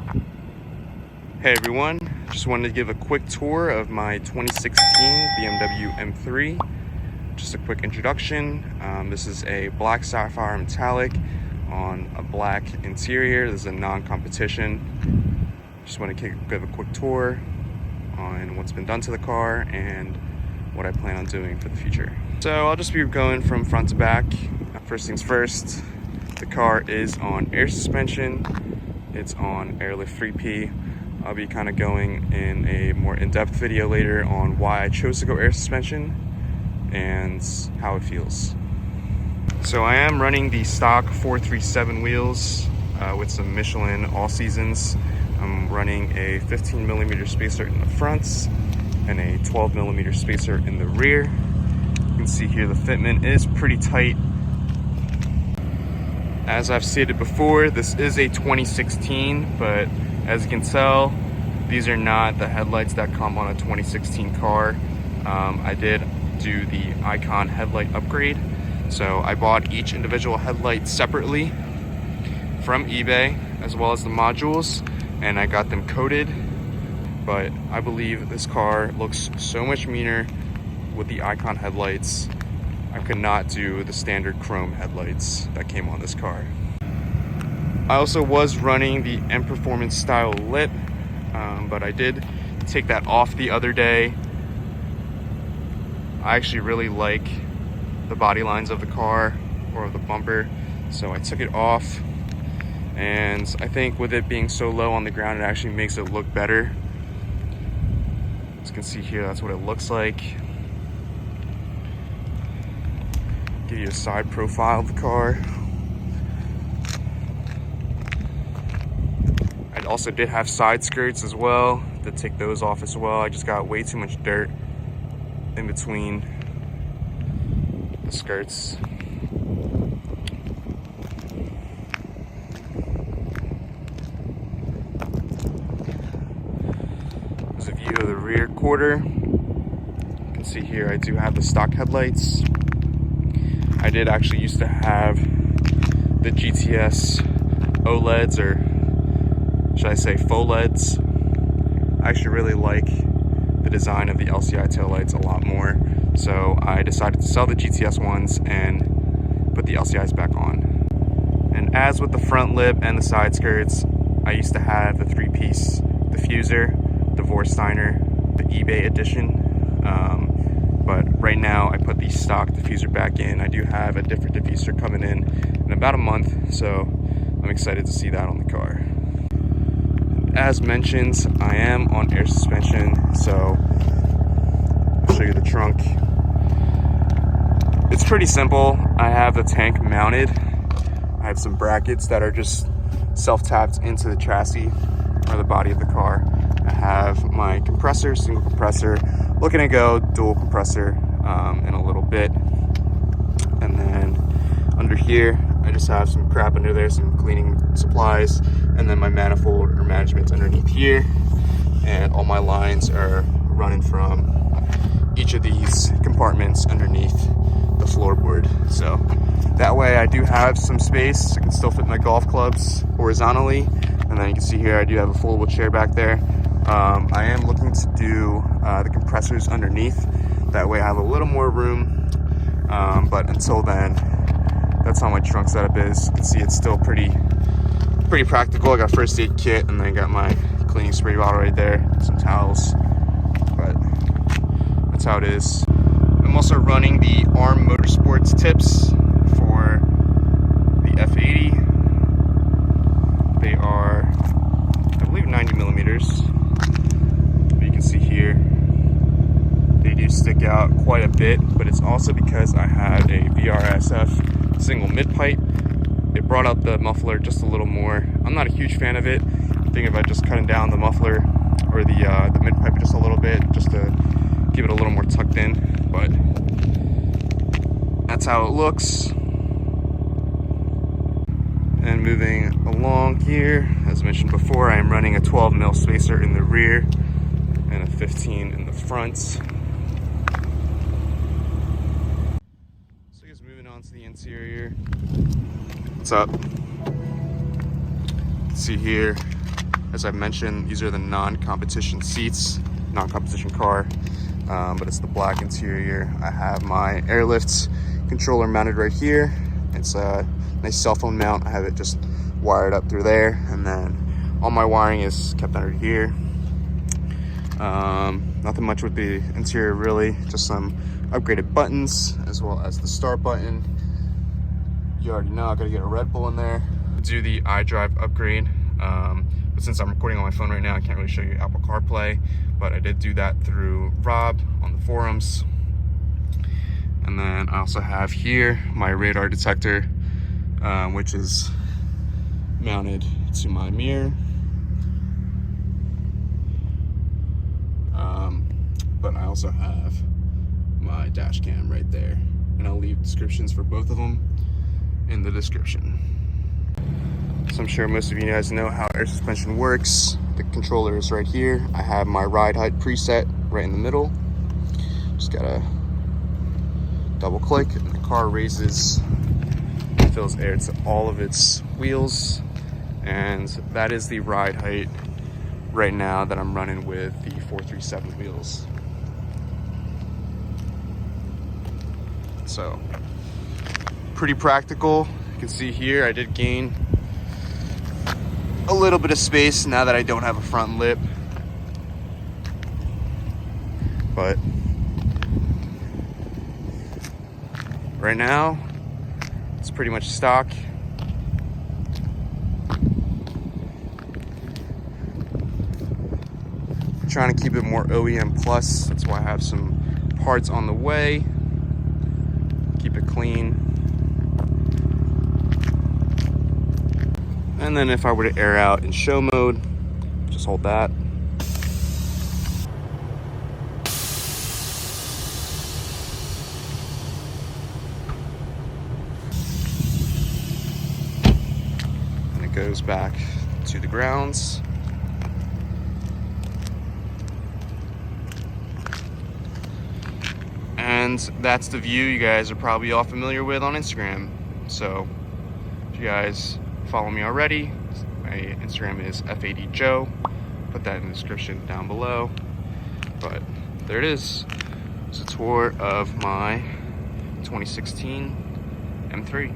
Hey everyone, just wanted to give a quick tour of my 2016 BMW M3. Just a quick introduction. This is a black sapphire metallic on a black interior. This is a non-competition. Just want to give a quick tour on what's been done to the car and what I plan on doing for the future. So I'll just be going from front to back. First things first, the car is on air suspension. It's on Airlift 3P. I'll be kind of going in a more in-depth video later on why I chose to go air suspension and how it feels. So I am running the stock 437 wheels with some Michelin all seasons. I'm running a 15mm spacer in the front and a 12mm spacer in the rear. You can see here the fitment is pretty tight. As I've stated before, this is a 2016, but as you can tell, these are not the headlights that come on a 2016 car. I did do the IKON headlight upgrade. So I bought each individual headlight separately from eBay, as well as the modules, and I got them coated. But I believe this car looks so much meaner with the IKON headlights. I could not do the standard chrome headlights that came on this car. I also was running the M Performance style lip, but I did take that off the other day. I actually really like the body lines of the car or of the bumper, so I took it off, and I think with it being so low on the ground, it actually makes it look better. As you can see here, that's what it looks like. Give you a side profile of the car. I also did have side skirts as well. Did take those off as well. I just got way too much dirt in between the skirts. There's a view of the rear quarter. You can see here I do have the stock headlights. I did actually used to have the GTS OLEDs, or should I say faux LEDs. I actually really like the design of the LCI taillights a lot more, so I decided to sell the GTS ones and put the LCIs back on. And as with the front lip and the side skirts, I used to have the 3-piece diffuser, the Vorsteiner, the eBay edition. But right now I put the stock diffuser back in. I do have a different diffuser coming in about a month, so I'm excited to see that on the car. As mentioned, I am on air suspension, so I'll show you the trunk. It's pretty simple. I have the tank mounted. I have some brackets that are just self-tapped into the chassis or the body of the car. I have my compressor, single compressor, looking to go dual compressor in a little bit. And then under here, I just have some crap under there, some cleaning supplies, and then my manifold or management's underneath here. And all my lines are running from each of these compartments underneath the floorboard. So that way I do have some space. I can still fit my golf clubs horizontally. And then you can see here, I do have a foldable chair back there. I am looking to do the compressors underneath. That way I have a little more room. But until then, that's how my trunk setup is. You can see it's still pretty practical. I got first aid kit, and then I got my cleaning spray bottle right there, some towels. But that's how it is. I'm also running the ARM Motorsports tips for the F80. They are, I believe, 90mm. You can see here, they do stick out quite a bit, but it's also because I had a VRSF single mid-pipe. It brought up the muffler just a little more. I'm not a huge fan of it. I'm thinking about just cutting down the muffler or the mid-pipe just a little bit, just to give it a little more tucked in, but that's how it looks. And moving along here, as mentioned before, I am running a 12mm spacer in the rear and a 15 in the front. So just moving on to the interior. What's up? You can see here, As I mentioned, these are the non-competition seats, non-competition car, but it's the black interior. I have my Airlift controller mounted right here. It's a nice cell phone mount. I have it just wired up through there, and then all my wiring is kept under here. Nothing much with the interior really, just some upgraded buttons as well as the start button. You already know I gotta get a Red Bull in there. Do the iDrive upgrade, but since I'm recording on my phone right now, I can't really show you Apple CarPlay, but I did do that through Rob on the forums. And then I also have here my radar detector, which is mounted to my mirror. But I also have my dash cam right there, and I'll leave descriptions for both of them in the description. So I'm sure most of you guys know how air suspension works. The controller is right here. I have my ride height preset right in the middle. Just gotta double click and the car raises, fills air to all of its wheels, and that is the ride height right now that I'm running with the 437 wheels. So pretty practical. You can see here I did gain a little bit of space now that I don't have a front lip, but right now it's pretty much stock. I'm trying to keep it more OEM plus, that's why I have some parts on the way. Keep it clean. And then if I were to air out in show mode, just hold that. And it goes back to the grounds. And that's the view you guys are probably all familiar with on Instagram. So if you guys follow me already, my Instagram is F80 Joe. Put that in the description down below. But there it is. It's a tour of my 2016 M3.